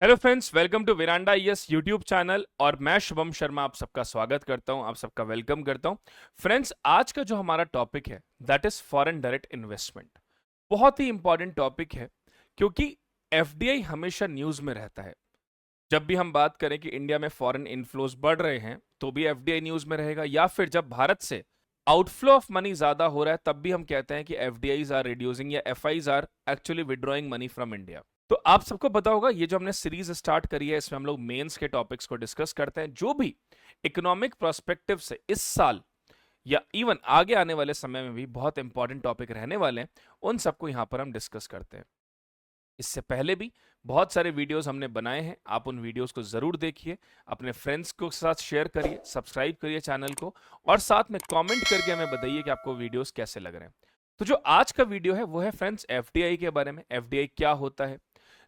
Hello friends, welcome to Veranda yes YouTube channel. और मैं शुभम शर्मा आप सबका स्वागत करता हूं, आप सबका वेलकम करता हूं। फ्रेंड्स, आज का जो हमारा टॉपिक है that is foreign direct investment. बहुत ही इंपॉर्टेंट टॉपिक है क्योंकि एफडीआई हमेशा न्यूज में रहता है। जब भी हम बात करें कि इंडिया में फॉरेन इनफ्लोज बढ़ रहे हैं तो भी एफडीआई न्यूज में रहेगा, या फिर जब भारत से आउटफ्लो ऑफ मनी ज्यादा हो रहा है तब भी हम कहते हैं कि एफडीआईज आर रिड्यूसिंग या FIs are actually withdrawing money from India. तो आप सबको पता होगा ये जो हमने सीरीज स्टार्ट करी है इसमें हम लोग मेंस के टॉपिक्स को डिस्कस करते हैं, जो भी इकोनॉमिक पर्सपेक्टिव से इस साल या इवन आगे आने वाले समय में भी बहुत इंपॉर्टेंट टॉपिक रहने वाले हैं, उन सबको यहां पर हम डिस्कस करते हैं। इससे पहले भी बहुत सारे वीडियोस हमने बनाए हैं, आप उन वीडियोस को जरूर देखिए, अपने फ्रेंड्स को साथ शेयर करिए, सब्सक्राइब करिए चैनल को, और साथ में कमेंट करके हमें बताइए कि आपको वीडियोस कैसे लग रहे हैं। तो जो आज का वीडियो है वो है फ्रेंड्स एफडीआई के बारे में। एफडीआई क्या होता है,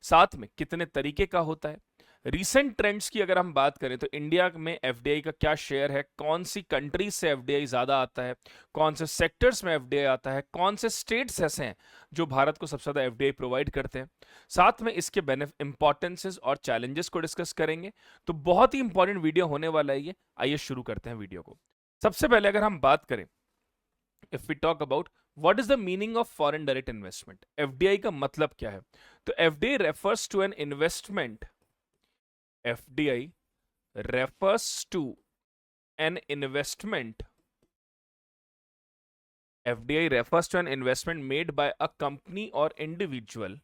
साथ में कितने तरीके का होता है, रीसेंट ट्रेंड्स की अगर हम बात करें तो इंडिया में एफडीआई का क्या शेयर है, कौन सी कंट्रीज से एफडीआई ज्यादा आता है, कौन से सेक्टर्स में एफडीआई आता है, कौन से स्टेट्स ऐसे हैं जो भारत को सबसे ज्यादा एफडीआई प्रोवाइड करते हैं, साथ में इसके इंपॉर्टेंसेस और चैलेंजेस को डिस्कस करेंगे। तो बहुत ही इंपॉर्टेंट वीडियो होने वाला है ये। आइए शुरू करते हैं वीडियो को। सबसे पहले अगर हम बात करें, if we talk about what is the meaning of foreign direct investment, FDI का मतलब क्या है, तो FDI refers to an investment, FDI refers to an investment. FDI refers to an investment made by a company or individual.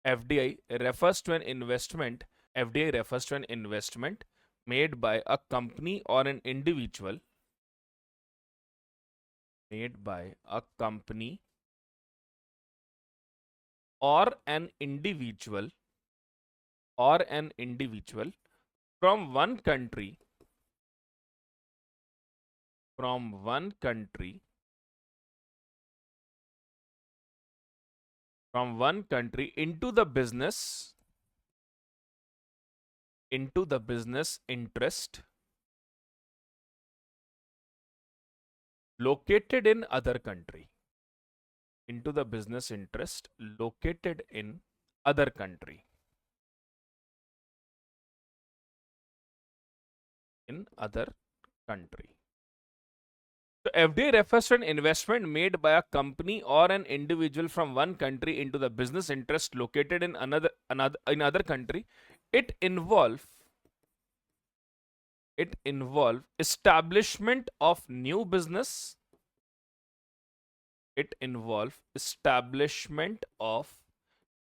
FDI refers to an investment. FDI refers to an investment made by a company or an individual. Made by a company or an individual from one country into the business interest located in other country, into the business interest located in other country, in other country. So FDI refers to an investment made by a company or an individual from one country into the business interest located in another country. It involve establishment of new business. It involve establishment of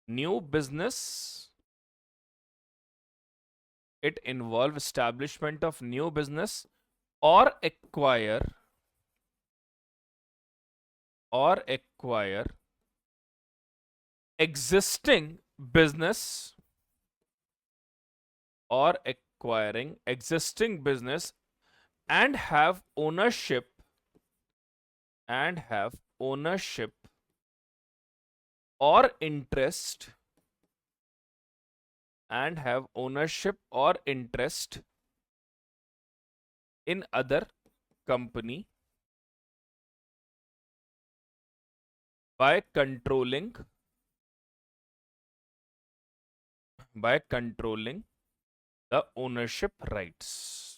new business. It involve establishment of new business or acquire existing business, or acquiring existing business and have ownership or interest in other company by controlling the ownership rights.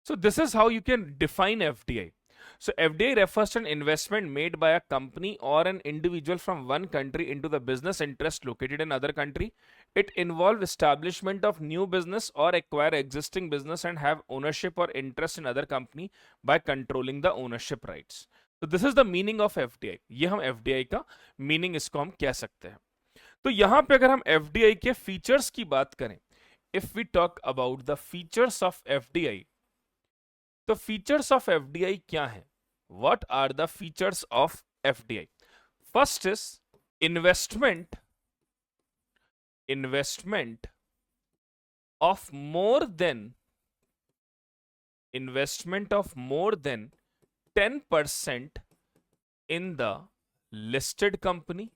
So this is how you can define FDI. So FDI refers to an investment made by a company or an individual from one country into the business interest located in other country. It involves establishment of new business or acquire existing business and have ownership or interest in other company by controlling the ownership rights. तो this is the meaning of FDI. ये हम FDI का meaning इसको हम कह सकते हैं। तो यहां पे अगर हम एफडीआई के फीचर्स की बात करें, if we talk about the features of FDI, तो फीचर्स ऑफ एफडीआई क्या है, what are the features of FDI? First is investment of more than 10% in the listed company.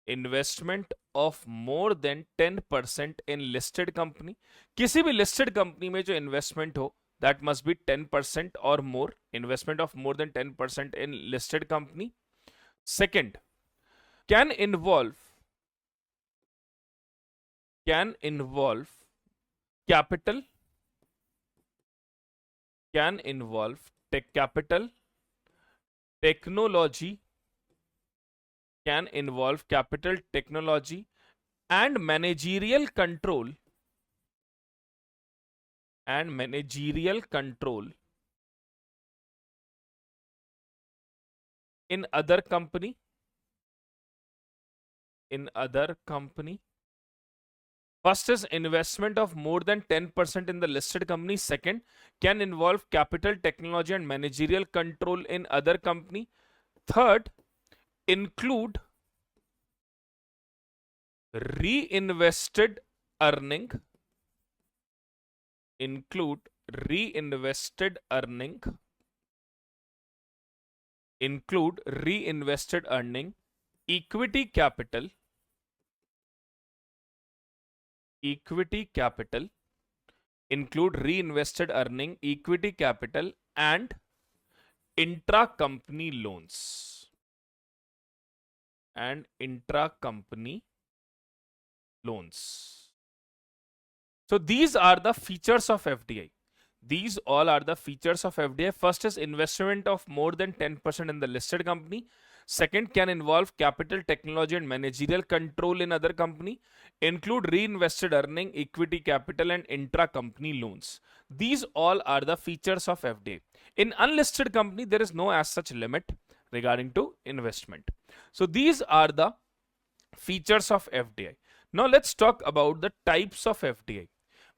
Investment of more than 10% in listed company, किसी भी listed company में जो investment हो that must be 10% or more, investment of more than 10% in listed company. Second, can involve capital, can involve tech capital, technology, can involve capital, technology, and managerial control, in other company, First is investment of more than 10% in the listed company. Second, can involve capital, technology, and managerial control in other company. Third, include reinvested earning, include reinvested earning, equity capital, include reinvested earning, equity capital, and intra-company loans. So these are the features of FDI. These all are the features of FDI. First is investment of more than 10% in the listed company. Second, can involve capital, technology, and managerial control in other company. Include reinvested earning, equity capital, and intra-company loans. These all are the features of FDI. In unlisted company, there is no as such limit regarding to investment. So these are the features of FDI. Now let's talk about the types of FDI.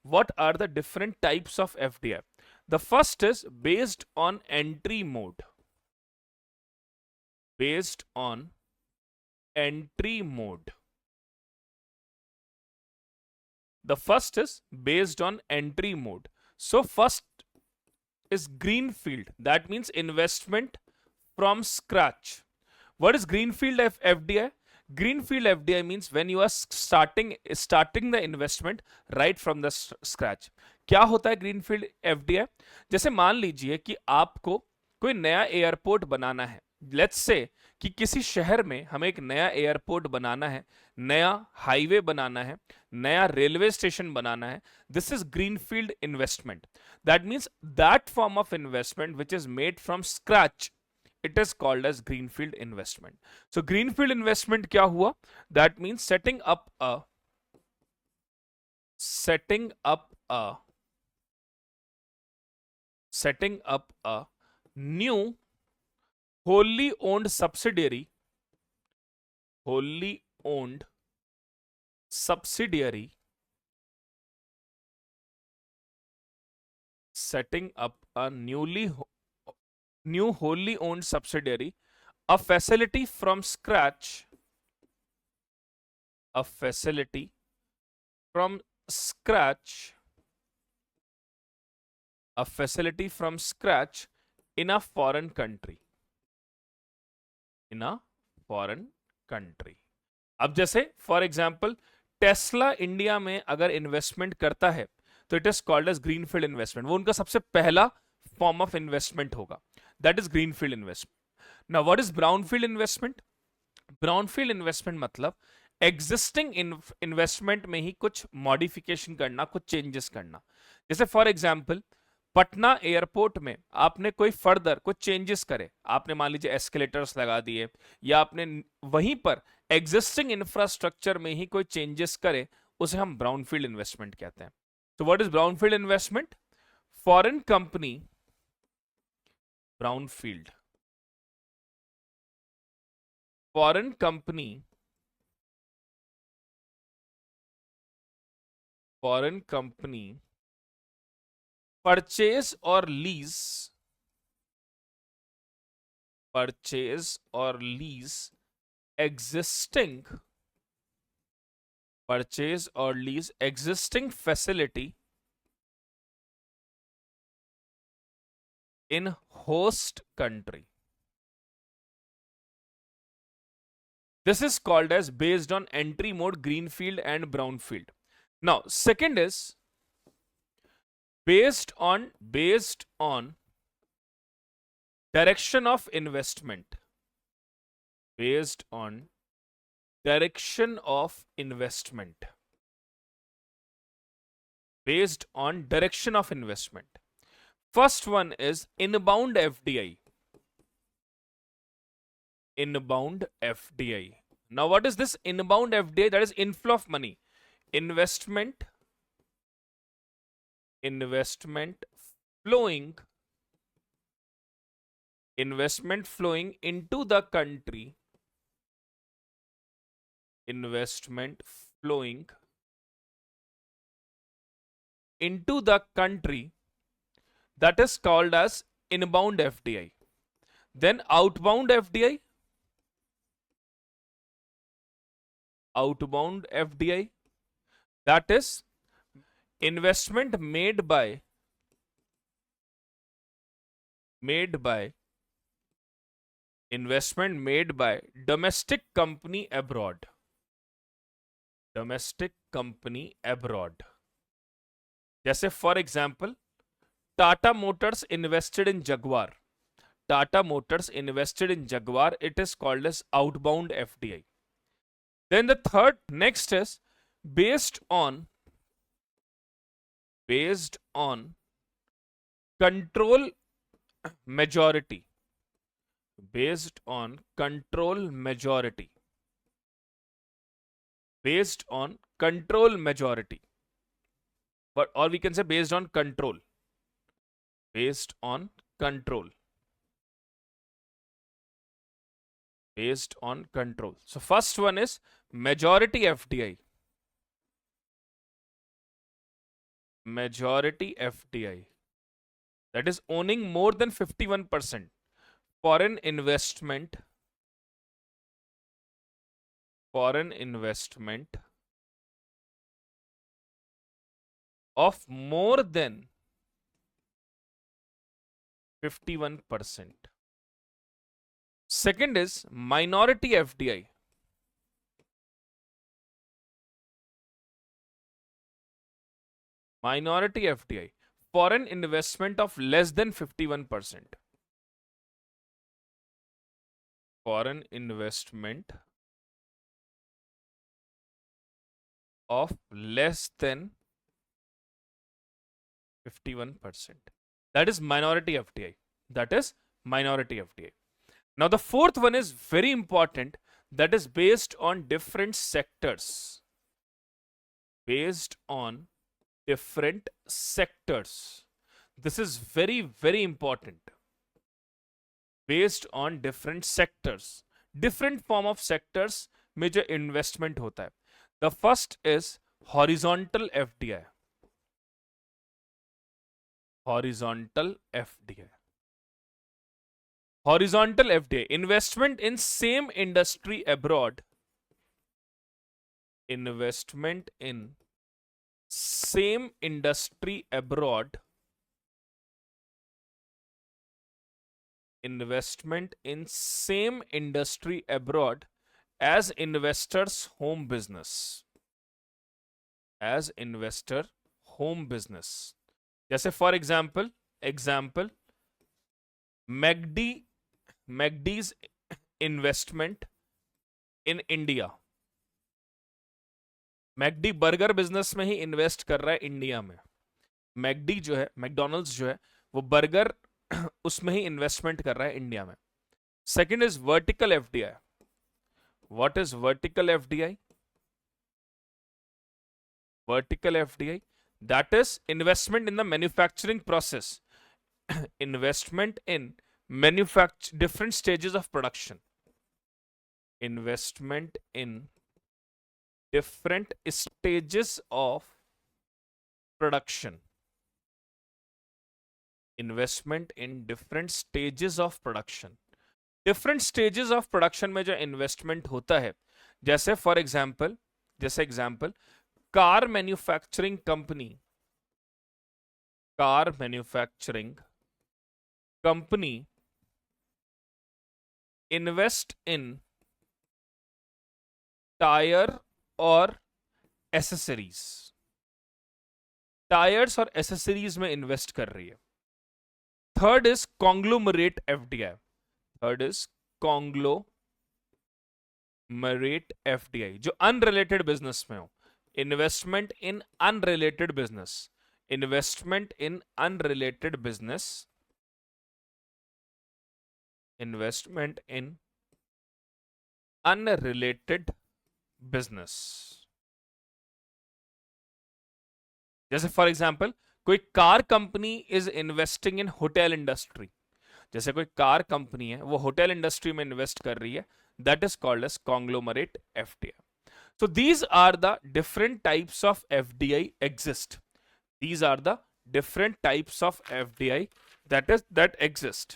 What are the different types of FDI? The first is based on entry mode. Based on entry mode. The first is based on entry mode. So first is greenfield. That means investment from scratch. What is greenfield FDI? Greenfield FDI means when you are starting the investment right from the scratch. क्या होता है greenfield FDI? जैसे मान लीजिए कि आपको कोई नया एयरपोर्ट बनाना है. लेट्स से कि किसी शहर में हमें एक नया एयरपोर्ट बनाना है, नया हाईवे बनाना है, नया रेलवे स्टेशन बनाना है. This is greenfield investment. That means that form of investment which is made from scratch, it is called as greenfield investment. So greenfield investment क्या हुआ? That means setting up a new wholly owned subsidiary, setting up a new wholly owned subsidiary, a facility from scratch, in a foreign country. अब जैसे for example Tesla India में अगर investment करता है तो it is called as greenfield investment. वो उनका सबसे पहला फॉर्म ऑफ इन्वेस्टमेंट होगा. That is greenfield investment. Now what is brownfield investment? Brownfield investment मतलब existing investment में ही कुछ modification करना, कुछ changes करना. जैसे for example पटना एयरपोर्ट में आपने कोई फर्दर कुछ चेंजेस करे, आपने मान लीजिए एस्केलेटर्स लगा दिए, या आपने वहीं पर एग्जिस्टिंग इंफ्रास्ट्रक्चर में ही कोई चेंजेस करे, उसे हम ब्राउनफील्ड इन्वेस्टमेंट कहते हैं. तो what is brownfield investment? Foreign company brownfield, foreign company purchase or lease existing facility in host country. This is called as based on entry mode, greenfield and brownfield. Now second is based on direction of investment, based on direction of investment, based on direction of investment. First one is inbound FDI. Inbound FDI. Now, what is this inbound FDI? That is inflow of money. Investment flowing investment flowing into the country, investment flowing into the country, that is called as inbound FDI. Then outbound FDI, outbound FDI, that is investment made by investment made by domestic company abroad, domestic company abroad. जैसे for example Tata Motors invested in Jaguar, Tata Motors invested in Jaguar, it is called as outbound FDI. Then the third next is based on control majority, based on control majority, based on control majority, but or we can say based on control, based on control, based on control. So first one is majority FDI, majority FDI, that is owning more than 51%. Foreign investment of more than 51%. Second is minority FDI. Minority FDI, foreign investment of less than 51%. Foreign investment of less than 51%. That is minority FDI. That is minority FDI. Now the fourth one is very important, that is based on different sectors. Based on different sectors. This is very, very important. Based on different sectors. Different form of sectors में जो investment होता है. The first is horizontal FDI. Horizontal FDI. Horizontal FDI, investment in same industry abroad. Investment in same industry abroad. Investment in same industry abroad as investor's home business. As investor home business. जैसे for example, McD's investment in India. McD burger business में ही invest कर रहा है India में. McD जो है, McDonald's जो है, वो बर्गर उसमें ही इन्वेस्टमेंट कर रहा है इंडिया में. Second is vertical FDI. What is vertical FDI? Vertical FDI, that is investment in the manufacturing process. Investment in different stages of production. Investment in different stages of production. Investment in different stages of production. Different stages of production में जो investment होता है, जैसे for example, car manufacturing company invest in tire or accessories. Tyres और accessories में invest कर रही है। Third is conglomerate FDI, third is conglomerate FDI, जो अनरिलेटेड बिजनेस में हो, इन्वेस्टमेंट इन अनरिलेटेड बिजनेस, इन्वेस्टमेंट इन अनरिलेटेड बिजनेस, इन्वेस्टमेंट इन अनरिलेटेड बिजनेस। जैसे for example कोई car company is investing in hotel industry, जैसे कोई कार कंपनी है वो होटल इंडस्ट्री में इन्वेस्ट कर रही है, that is called as conglomerate FDI. So these are the different types of FDI exist, these are the different types of FDI that exist.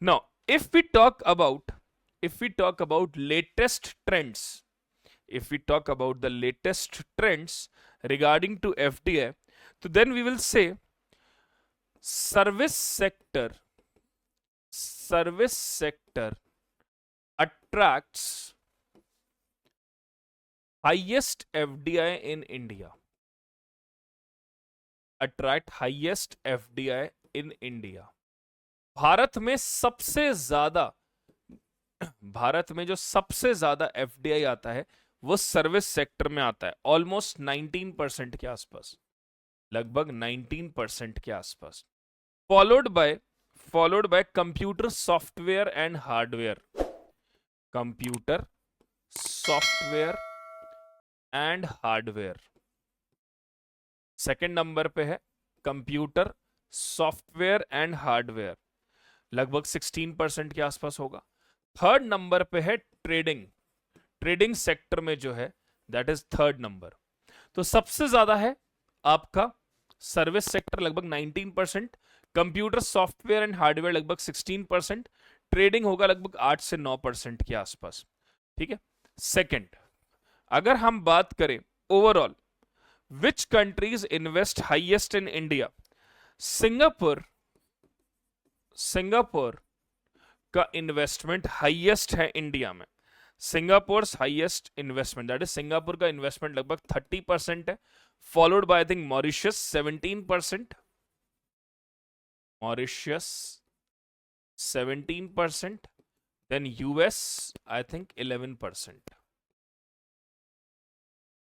Now if we talk about latest trends, if we talk about the latest trends regarding to FDI, so then we will say service sector attracts highest FDI in India, attract highest FDI in India. Bharat में जो सबसे ज्यादा FDI आता है वो service sector में आता है, ऑलमोस्ट 19% के आसपास, लगभग 19% के आसपास। Followed by computer software and hardware, computer software and hardware. Second number पे है कंप्यूटर सॉफ्टवेयर एंड हार्डवेयर, लगभग 16% के आसपास होगा। थर्ड नंबर पे है ट्रेडिंग सेक्टर में जो है दैट इज थर्ड नंबर। तो सबसे ज्यादा है आपका सर्विस सेक्टर लगभग 19%, कंप्यूटर सॉफ्टवेयर एंड हार्डवेयर लगभग 16%, ट्रेडिंग होगा लगभग 8 से 9% के आसपास। ठीक है। सेकेंड, अगर हम बात करें overall which countries invest highest in India, Singapore का इन्वेस्टमेंट हाईएस्ट है इंडिया में। Singapore highest investment, that is Singapore का इन्वेस्टमेंट लगभग 30% है, followed by I think Mauritius 17%, Mauritius 17%, then US I think 11%।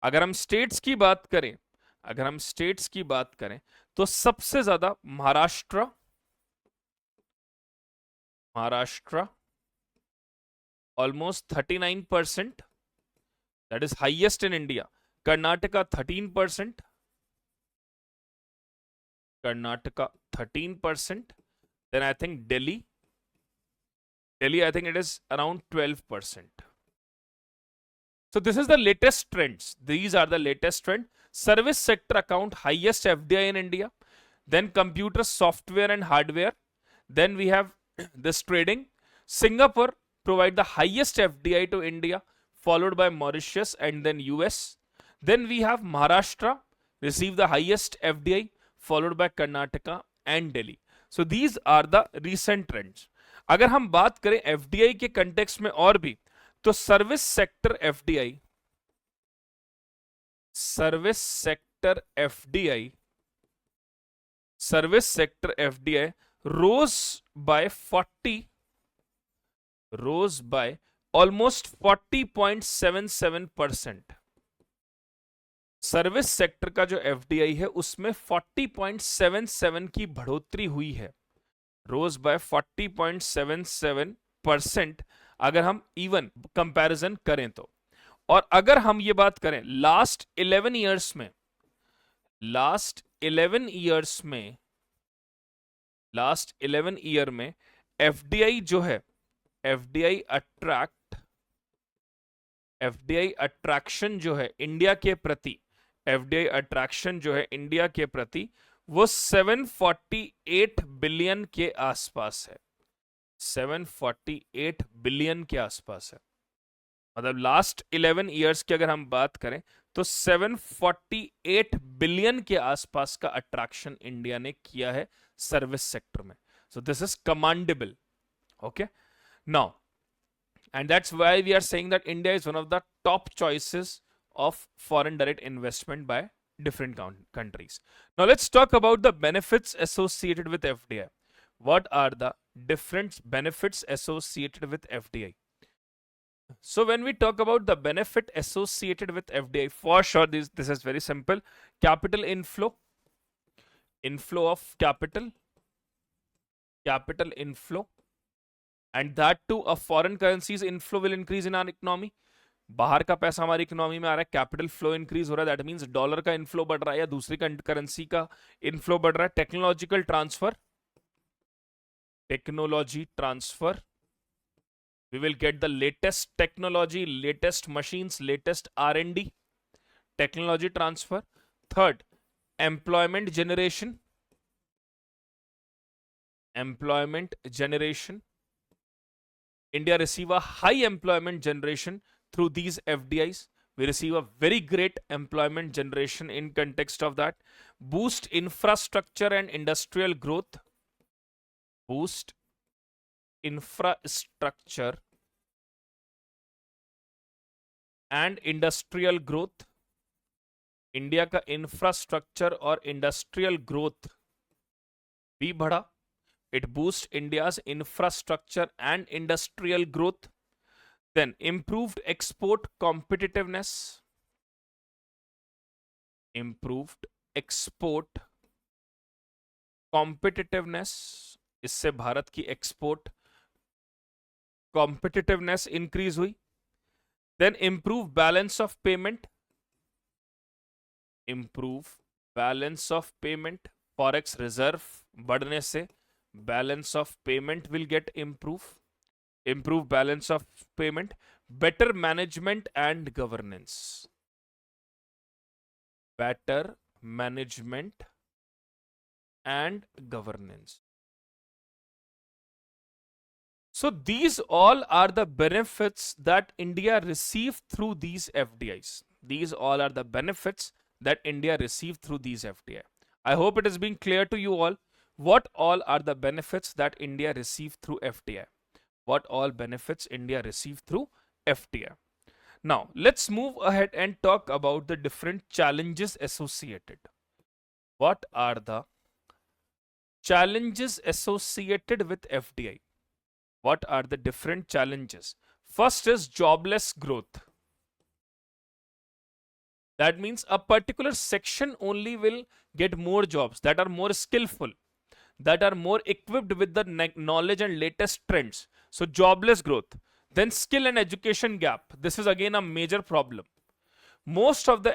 अगर हम स्टेट्स की बात करें तो सबसे ज्यादा Maharashtra almost 39%, that is highest in India. Karnataka 13%, then I think Delhi I think it is around 12%। So this is the latest trends. These are the latest trend. Service sector account highest FDI in India. Then computer software and hardware. Then we have this trading. Singapore provide the highest FDI to India, followed by Mauritius and then US. Then we have Maharashtra receive the highest FDI, followed by Karnataka and Delhi. So these are the recent trends. अगर हम बात करें FDI के context में और भी, तो service sector FDI rose by almost 40.77%। Service sector का जो एफडीआई है उसमें 40.77 की बढ़ोतरी हुई है, रोज बाय 40.77% अगर हम इवन कंपैरिजन करें तो। और अगर हम ये बात करें लास्ट 11 ईयर में एफडीआई जो है, एफडीआई अट्रैक्शन जो है इंडिया के प्रति, वो 748 बिलियन के आसपास है, 748 बिलियन के आसपास है। मतलब लास्ट 11 इयर्स की अगर हम बात करें तो 748 बिलियन के आसपास का अट्रैक्शन इंडिया ने किया है सर्विस सेक्टर में। So this is commendable, okay. Now and that's why we are saying that India is one of the top choices of foreign direct investment by different countries. Now let's talk about the benefits associated with FDI. What are the different benefits associated with FDI? So when we talk about the benefit associated with FDI, for sure this is very simple. Capital inflow, inflow of capital, capital inflow, and that too a foreign currencies inflow will increase in our economy. बाहर का पैसा हमारी economy में आ रहा है, capital flow increase हो रहा है, दैट मींस डॉलर का इनफ्लो बढ़ रहा है या दूसरी करेंसी का इनफ्लो बढ़ रहा है. Technological transfer, technology transfer, we will get the latest technology, latest machines, latest R&D, technology transfer. Third, employment generation, employment generation. India receive a high employment generation through these FDIs. We receive a very great employment generation in context of that. Boost infrastructure and industrial growth. Boost infrastructure and industrial growth. India का infrastructure और industrial growth भी बढ़ा. It boosts India's infrastructure and industrial growth. Then improved export competitiveness. Improved export competitiveness. इससे भारत की export competitiveness increase हुई. Then improve balance of payment. Improve balance of payment. Forex reserve बढ़ने से balance of payment will get improve balance of payment. Better management and governance. Better management and governance. So these all are the benefits that India received through these FDIs. These all are the benefits that India received through these FDI. I hope it is being clear to you all. What all are the benefits that India received through FDI? What all benefits India received through FDI? Now, let's move ahead and talk about the different challenges associated. What are the challenges associated with FDI? What are the different challenges? First is jobless growth. That means a particular section only will get more jobs that are more skillful, that are more equipped with the knowledge and latest trends. So jobless growth. Then skill and education gap. This is again a major problem. Most of the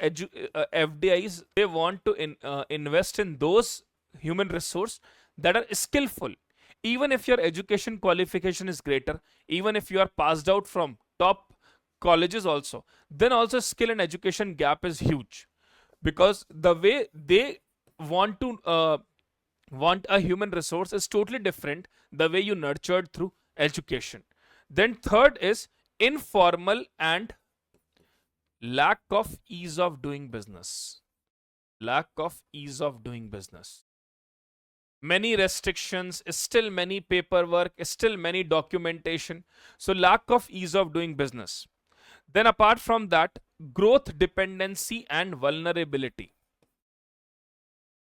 FDIs, they want to invest in those human resource that are skillful. Even if your education qualification is greater, even if you are passed out from top colleges also, then also skill and education gap is huge, because the way they want to want a human resource is totally different the way you nurtured through education. Then third is informal and lack of ease of doing business. Lack of ease of doing business. Many restrictions, still many paperwork, still many documentation. So lack of ease of doing business. Then apart from that, growth dependency and vulnerability.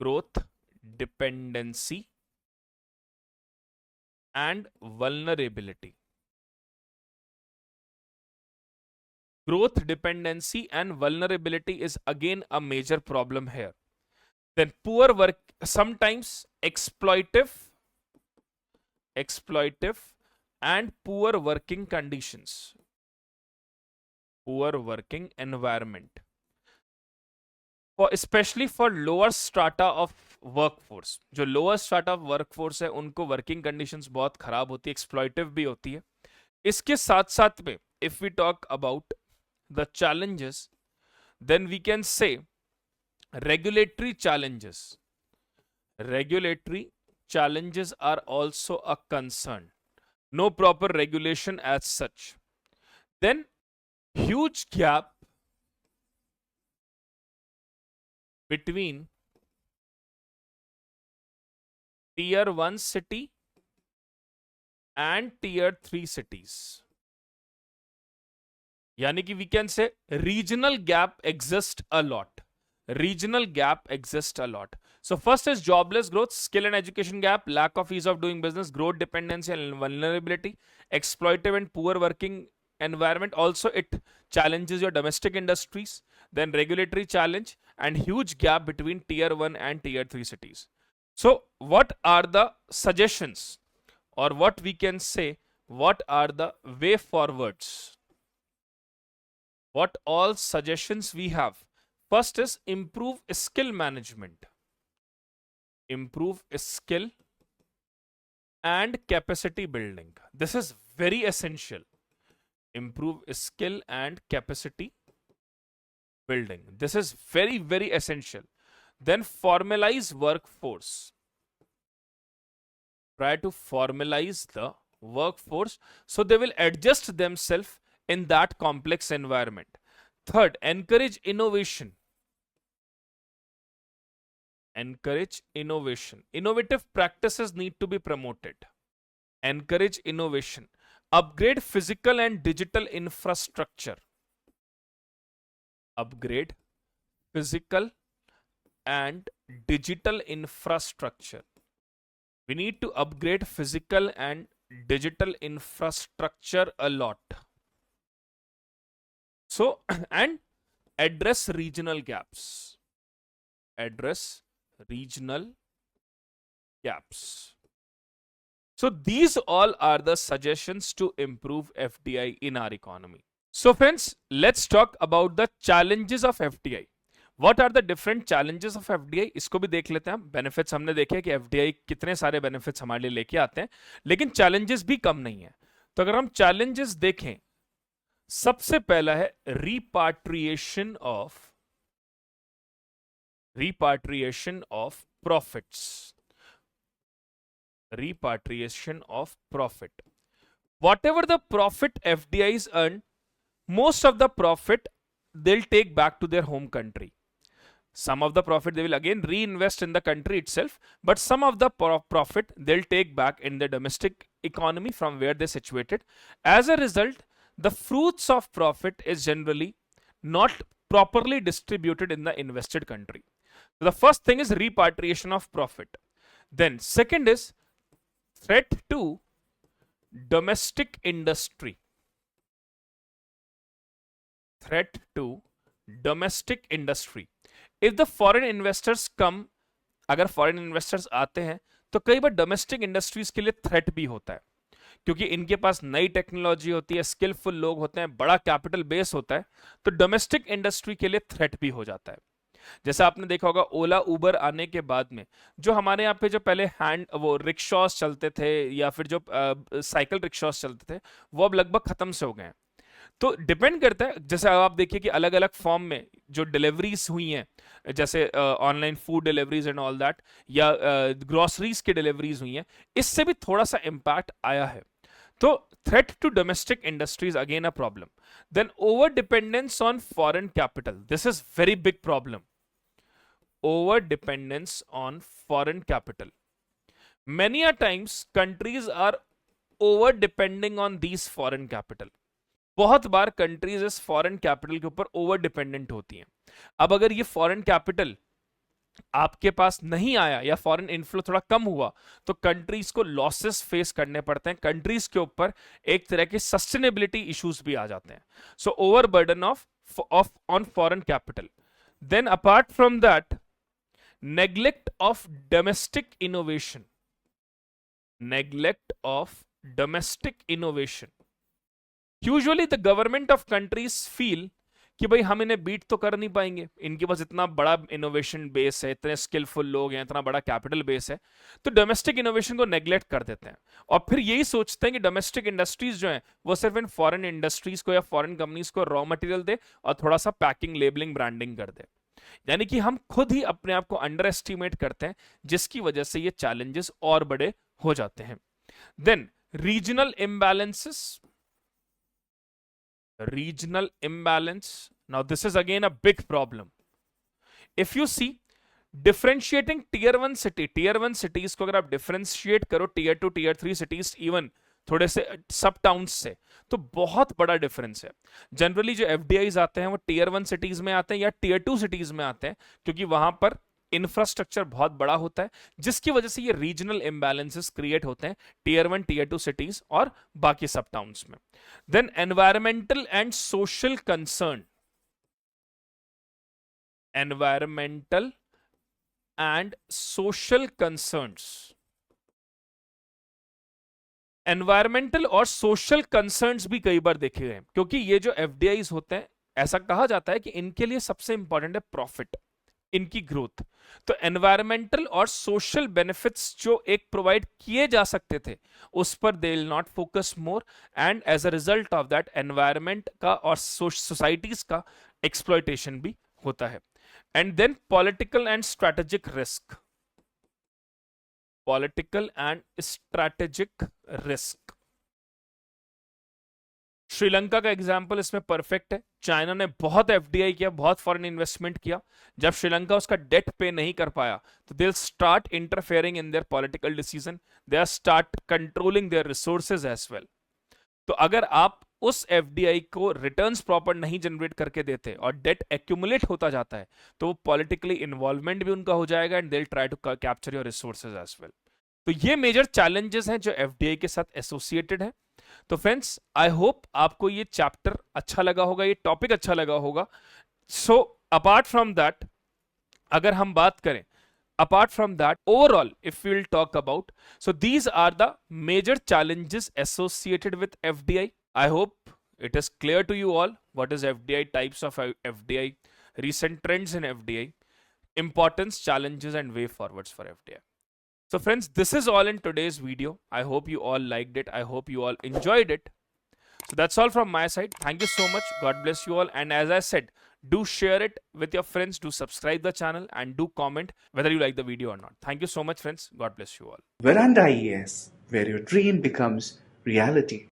Growth dependency and vulnerability. Growth dependency and vulnerability is again a major problem here. Then poor work, sometimes exploitive and poor working conditions. Poor working environment. Especially for lower strata of workforce. जो lower strata of workforce है उनको working conditions बहुत खराब होती है, exploitive भी होती है. इसके साथ साथ में if we talk about the challenges, then we can say regulatory challenges. Regulatory challenges are also a concern. No proper regulation as such. Then huge gap between tier 1 city and tier 3 cities. यानी कि we can say regional gap exists a lot. regional gap exists a lot. So first is jobless growth, skill and education gap, lack of ease of doing business, growth dependency and vulnerability, exploitative and poor working environment. Also it challenges your domestic industries, then regulatory challenge and huge gap between tier 1 and tier 3 cities. So what are the suggestions, or what we can say, what are the way forwards? What all suggestions we have? First is improve skill management. Improve skill and capacity building. This is very essential. Improve skill and capacity building. This is very, very essential. Then formalize workforce. Try to formalize the workforce so they will adjust themselves in that complex environment. Third, encourage innovation. Encourage innovation. Innovative practices need to be promoted. Encourage innovation. Upgrade physical and digital infrastructure. Upgrade physical and digital infrastructure. We need to upgrade physical and digital infrastructure a lot. So, and address regional gaps. Address regional gaps. So these all are the suggestions to improve FDI in our economy. So friends, let's talk about the challenges of FDI. What are the different challenges of FDI? इसको भी देख लेते हैं. Benefits हमने देखे कि FDI कितने सारे बेनिफिट्स हमारे लिए लेके आते हैं, लेकिन चैलेंजेस भी कम नहीं है. तो अगर हम चैलेंजेस देखें, सबसे पहला है repatriation of profits. Repatriation of profit. Whatever the profit FDIs earn, most of the profit they'll take back to their home country. Some of the profit they will again reinvest in the country itself, but some of the profit they'll take back in the domestic economy from where they're situated. As a result, the fruits of profit is generally not properly distributed in the invested country. So the first thing is repatriation of profit. Then second is threat to domestic industry. Threat to domestic industry. If the foreign investors come, अगर foreign investors आते हैं तो कई बार domestic industries के लिए threat भी होता है, क्योंकि इनके पास नई टेक्नोलॉजी होती है, स्किलफुल लोग होते हैं, बड़ा कैपिटल बेस होता है, तो डोमेस्टिक इंडस्ट्री के लिए थ्रेट भी हो जाता है. जैसा आपने देखा होगा ओला उबर आने के बाद में जो हमारे यहाँ पे जो पहले वो रिक्शास चलते थे या फिर जो साइकिल रिक्शास चलते थे, वो अब लगभग खत्म से हो गए हैं. तो डिपेंड करता है, जैसे आप देखिए कि अलग अलग फॉर्म में जो डिलीवरीज हुई हैं, जैसे online food deliveries and all that, या ग्रोसरीज की डिलीवरीज हुई हैं, इससे भी थोड़ा सा इम्पैक्ट आया है. तो threat to domestic industry is again a problem. Then over dependence on foreign capital. This is very big problem. Over dependence on foreign capital. Many a times countries are over depending on these foreign capital. बहुत बार countries इस foreign capital के ऊपर over dependent होती हैं. अब अगर ये foreign capital आपके पास नहीं आया या फॉरेन इनफ्लो थोड़ा कम हुआ, तो कंट्रीज को लॉसेस फेस करने पड़ते हैं. कंट्रीज के ऊपर एक तरह के सस्टेनेबिलिटी इश्यूज भी आ जाते हैं. So over burden of on foreign capital. Then apart from that, neglect of domestic innovation. Neglect of domestic innovation. Usually the government of countries feel कि भाई हम इन्हें बीट तो कर नहीं पाएंगे, इनके पास इतना बड़ा इनोवेशन बेस है, इतने स्किलफुल लोग हैं, इतना बड़ा कैपिटल बेस है, तो डोमेस्टिक इनोवेशन को नेग्लेक्ट कर देते हैं. और फिर यही सोचते हैं कि डोमेस्टिक इंडस्ट्रीज जो हैं वो सिर्फ इन फॉरेन इंडस्ट्रीज को या फॉरेन कंपनीज को रॉ मटेरियल दे और थोड़ा सा पैकिंग, लेबलिंग, ब्रांडिंग कर दे. यानी कि हम खुद ही अपने आप को अंडर एस्टिमेट करते हैं, जिसकी वजह से ये चैलेंजेस और बड़े हो जाते हैं. Then regional imbalances. Regional imbalance. Now this is again a big problem. If you see, differentiating tier 1 cities को अगर आप differentiate करो tier 2 tier 3 cities, even थोड़े से सब टाउन्स से, तो बहुत बड़ा डिफरेंस है। जनरली जो एफडीआईज आते हैं वो टीयर 1 सिटीज में आते हैं या टीयर 2 सिटीज में आते हैं, क्योंकि वहां पर इंफ्रास्ट्रक्चर बहुत बड़ा होता है, जिसकी वजह से ये रीजनल इम्बैलेंसेस क्रिएट होते हैं टीयर 1 टीयर 2 सिटीज और बाकी सब टाउन्स में। Then environmental and social concern, environmental and social concerns, environmental और सोशल कंसर्न्स भी कई बार देखे गए, क्योंकि ये जो एफडीआईज होते हैं, ऐसा कहा जाता है कि इनके लिए सबसे इंपॉर्टेंट है प्रॉफिट, इनकी ग्रोथ। तो एनवायरमेंटल और सोशल बेनिफिट्स जो एक प्रोवाइड किए जा सकते थे, उस पर they will not focus more, and as a result of that environment का और सोसाइटीज का एक्सप्लॉयटेशन भी होता है। And then political and strategic risk, political and strategic risk, Sri Lanka का एग्जाम्पल इसमें परफेक्ट है। चाइना ने बहुत एफडीआई किया, बहुत फॉरेन इन्वेस्टमेंट किया, जब श्रीलंका उसका डेट पे नहीं कर पाया तो they start interfering in their political decision, they start controlling their resources as well. तो अगर आप उस एफडीआई को रिटर्न्स प्रॉपर नहीं जनरेट करके देते और डेट एक्यूमुलेट होता जाता है, तो वो पॉलिटिकली इन्वॉल्वमेंट भी उनका हो जाएगा and they will try to capture your resources as well. तो ये मेजर चैलेंजेस हैं जो एफडीआई के साथ एसोसिएटेड है। तो फ्रेंड्स, आई होप आपको ये चैप्टर अच्छा लगा होगा, ये टॉपिक अच्छा लगा होगा। सो अपार्ट फ्रॉम दैट, अगर हम बात करें apart from that, overall if we'll talk about, so these are the major challenges associated with FDI. I hope it is clear to you all what is FDI, types of FDI, recent trends in FDI, importance, challenges and way forwards for FDI. So friends, this is all in today's video. I hope you all liked it, I hope you all enjoyed it. So that's all from my side. Thank you so much, God bless you all, and as I said, do share it with your friends, do subscribe the channel and do comment whether you like the video or not. Thank you so much friends, God bless you all. Veranda IAS, where your dream becomes reality.